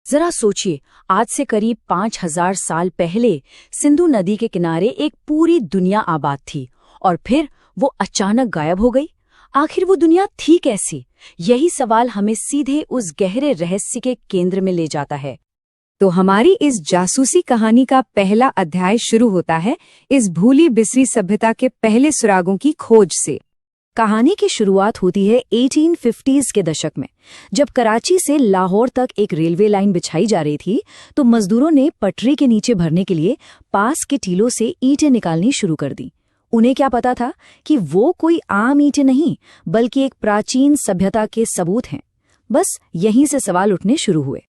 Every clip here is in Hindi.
जरा सोचिए, आज से करीब 5000 साल पहले सिंधु नदी के किनारे एक पूरी दुनिया आबाद थी और फिर वो अचानक गायब हो गई। आखिर वो दुनिया थी कैसी? यही सवाल हमें सीधे उस गहरे रहस्य के केंद्र में ले जाता है। तो हमारी इस जासूसी कहानी का पहला अध्याय शुरू होता है इस भूली बिसरी सभ्यता के पहले सुरागों की खोज से। कहानी की शुरुआत होती है 1850s के दशक में, जब कराची से लाहौर तक एक रेलवे लाइन बिछाई जा रही थी। तो मजदूरों ने पटरी के नीचे भरने के लिए पास के टीलों से ईंटें निकालनी शुरू कर दी। उन्हें क्या पता था कि वो कोई आम ईंटें नहीं, बल्कि एक प्राचीन सभ्यता के सबूत हैं। बस यहीं से सवाल उठने शुरू हुए।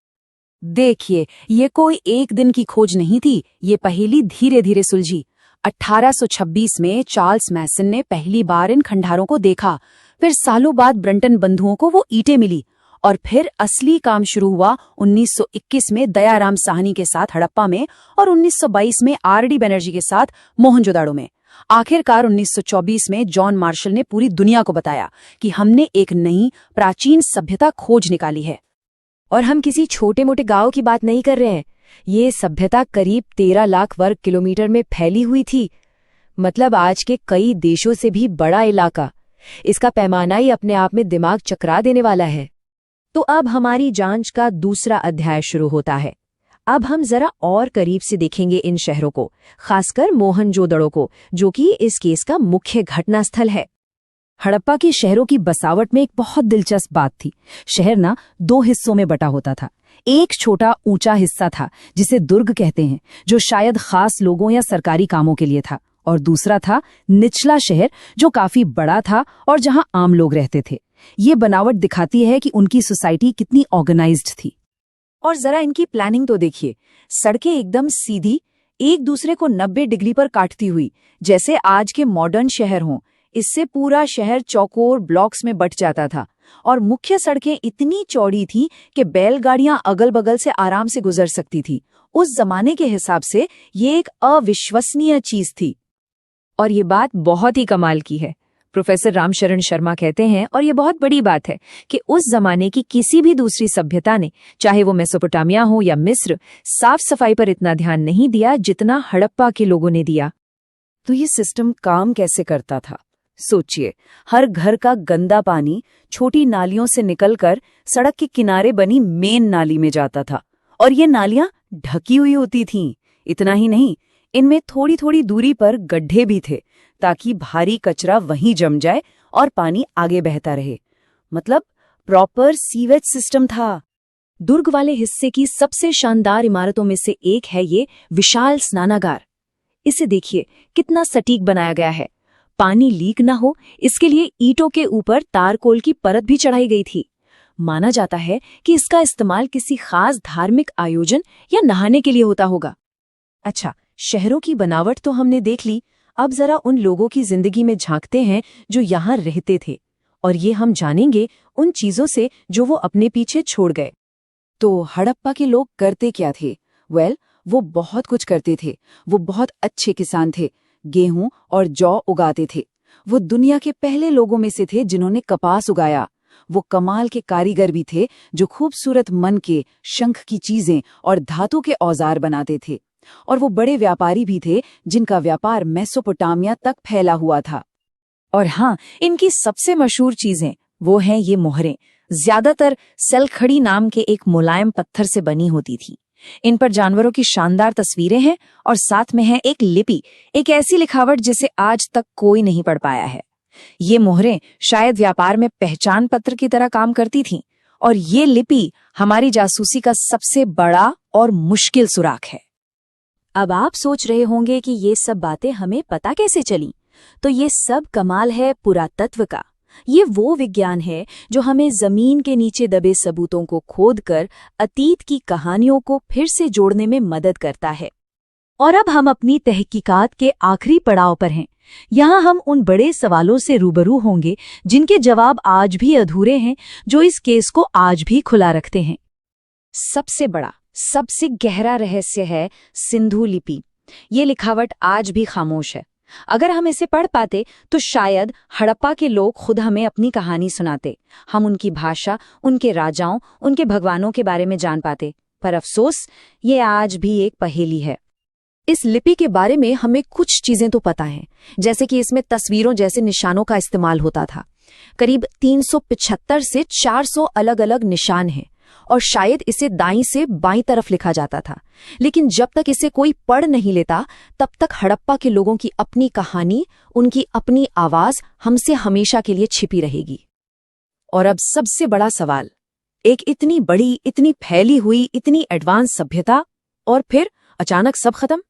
देखिए, ये कोई एक दिन की खोज नहीं थी, ये पहेली धीरे धीरे सुलझी। 1826 में चार्ल्स मैसन ने पहली बार इन खंडारों को देखा। फिर सालों बाद ब्रंटन बंधुओं को वो ईंटें मिली और फिर असली काम शुरू हुआ 1921 में दयाराम साहनी के साथ हड़प्पा में और 1922 में आर.डी. बनर्जी के साथ मोहनजोदाड़ो में। आखिरकार 1924 में जॉन मार्शल ने पूरी दुनिया को बताया कि हमने एक नई प्राचीन सभ्यता खोज निकाली है। और हम किसी छोटे मोटे गांव की बात नहीं कर रहे हैं। ये सभ्यता करीब 13 लाख वर्ग किलोमीटर में फैली हुई थी, मतलब आज के कई देशों से भी बड़ा इलाका। इसका पैमाना ही अपने आप में दिमाग चकरा देने वाला है। तो अब हमारी जांच का दूसरा अध्याय शुरू होता है। अब हम जरा और करीब से देखेंगे इन शहरों को, खासकर मोहनजोदड़ो को, जो कि इस केस का मुख्य घटनास्थल है। हड़प्पा के शहरों की बसावट में एक बहुत दिलचस्प बात थी। शहर ना 2 हिस्सों में बटा होता था। एक छोटा ऊंचा हिस्सा था जिसे दुर्ग कहते हैं, जो शायद खास लोगों या सरकारी कामों के लिए था, और दूसरा था निचला शहर, जो काफी बड़ा था और जहां आम लोग रहते थे। ये बनावट दिखाती है कि उनकी सोसाइटी कितनी ऑर्गेनाइज्ड थी। और जरा इनकी प्लानिंग तो देखिए। सड़कें एकदम सीधी, एक दूसरे को 90 डिग्री पर काटती हुई, जैसे आज के मॉडर्न शहर हों। इससे पूरा शहर चौकोर ब्लॉक्स में बट जाता था और मुख्य सड़कें इतनी चौड़ी थीं कि बैलगाड़ियां अगल बगल से आराम से गुजर सकती थी। उस जमाने के हिसाब से ये एक अविश्वसनीय चीज थी। और ये बात बहुत ही कमाल की है। प्रोफेसर रामशरण शर्मा कहते हैं, और ये बहुत बड़ी बात है, कि उस जमाने की किसी भी दूसरी सभ्यता ने, चाहे वो मेसोपोटामिया हो या मिस्र, साफ सफाई पर इतना ध्यान नहीं दिया जितना हड़प्पा के लोगों ने दिया। तो ये सिस्टम काम कैसे करता था? सोचिए, हर घर का गंदा पानी छोटी नालियों से निकलकर सड़क के किनारे बनी मेन नाली में जाता था, और ये नालियां ढकी हुई होती थीं। इतना ही नहीं, इनमें थोड़ी थोड़ी दूरी पर गड्ढे भी थे, ताकि भारी कचरा वहीं जम जाए और पानी आगे बहता रहे। मतलब प्रॉपर सीवेज सिस्टम था। दुर्ग वाले हिस्से की सबसे शानदार इमारतों में से एक है ये विशाल स्नानागार। इसे देखिए, कितना सटीक बनाया गया है। पानी लीक ना हो, इसके लिए ईंटों के ऊपर तारकोल की परत भी चढ़ाई गई थी। माना जाता है कि इसका इस्तेमाल किसी खास धार्मिक आयोजन या नहाने के लिए होता होगा। अच्छा, शहरों की बनावट तो हमने देख ली। अब जरा उन लोगों की जिंदगी में झांकते हैं जो यहाँ रहते थे, और ये हम जानेंगे उन चीजों से जो वो अपने पीछे छोड़ गए। तो हड़प्पा के लोग करते क्या थे? वो बहुत कुछ करते थे। वो बहुत अच्छे किसान थे, गेहूं और जौ उगाते थे। वो दुनिया के पहले लोगों में से थे जिन्होंने कपास उगाया। वो कमाल के कारीगर भी थे, जो खूबसूरत मन के शंख की चीजें और धातु के औजार बनाते थे। और वो बड़े व्यापारी भी थे, जिनका व्यापार मेसोपोटामिया तक फैला हुआ था। और हाँ, इनकी सबसे मशहूर चीजें वो हैं ये मोहरें। ज्यादातर सलखड़ी नाम के एक मुलायम पत्थर से बनी होती थी। इन पर जानवरों की शानदार तस्वीरें हैं और साथ में है एक लिपि, एक ऐसी लिखावट जिसे आज तक कोई नहीं पढ़ पाया है। ये मोहरें शायद व्यापार में पहचान पत्र की तरह काम करती थीं, और ये लिपि हमारी जासूसी का सबसे बड़ा और मुश्किल सुराग है। अब आप सोच रहे होंगे कि ये सब बातें हमें पता कैसे चली? तो ये सब कमाल है पुरातत्व का। ये वो विज्ञान है जो हमें जमीन के नीचे दबे सबूतों को खोदकर अतीत की कहानियों को फिर से जोड़ने में मदद करता है। और अब हम अपनी तहकीकात के आखिरी पड़ाव पर हैं। यहाँ हम उन बड़े सवालों से रूबरू होंगे जिनके जवाब आज भी अधूरे हैं, जो इस केस को आज भी खुला रखते हैं। सबसे बड़ा, सबसे गहरा रहस्य है सिंधु लिपि। ये लिखावट आज भी खामोश है। अगर हम इसे पढ़ पाते तो शायद हड़प्पा के लोग खुद हमें अपनी कहानी सुनाते। हम उनकी भाषा, उनके राजाओं, उनके भगवानों के बारे में जान पाते। पर अफसोस ये आज भी एक पहेली है। इस लिपि के बारे में हमें कुछ चीजें तो पता हैं, जैसे कि इसमें तस्वीरों जैसे निशानों का इस्तेमाल होता था। करीब 375 से 400 अलग अलग निशान हैं और शायद इसे दाईं से बाईं तरफ लिखा जाता था। लेकिन जब तक इसे कोई पढ़ नहीं लेता तब तक हड़प्पा के लोगों की अपनी कहानी, उनकी अपनी आवाज हमसे हमेशा के लिए छिपी रहेगी। और अब सबसे बड़ा सवाल, एक इतनी बड़ी, इतनी फैली हुई, इतनी एडवांस सभ्यता और फिर अचानक सब खत्म,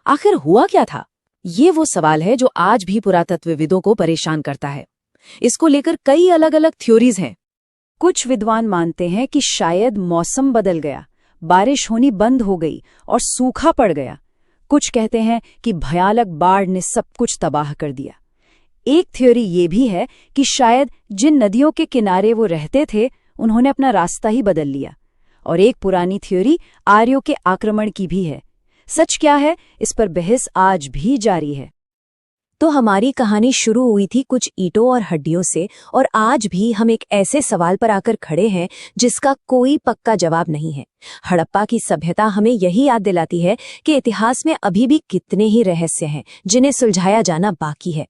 आखिर हुआ क्या था? ये वो सवाल है जो आज भी पुरातत्वविदों को परेशान करता है। इसको लेकर कई अलग अलग थ्योरीज हैं। कुछ विद्वान मानते हैं कि शायद मौसम बदल गया, बारिश होनी बंद हो गई और सूखा पड़ गया। कुछ कहते हैं कि भयानक बाढ़ ने सब कुछ तबाह कर दिया। एक थ्योरी ये भी है कि शायद जिन नदियों के किनारे वो रहते थे उन्होंने अपना रास्ता ही बदल लिया। और एक पुरानी थ्योरी आर्यों के आक्रमण की भी है। सच क्या है, इस पर बहस आज भी जारी है। तो हमारी कहानी शुरू हुई थी कुछ ईंटों और हड्डियों से, और आज भी हम एक ऐसे सवाल पर आकर खड़े हैं जिसका कोई पक्का जवाब नहीं है। हड़प्पा की सभ्यता हमें यही याद दिलाती है कि इतिहास में अभी भी कितने ही रहस्य हैं जिन्हें सुलझाया जाना बाकी है।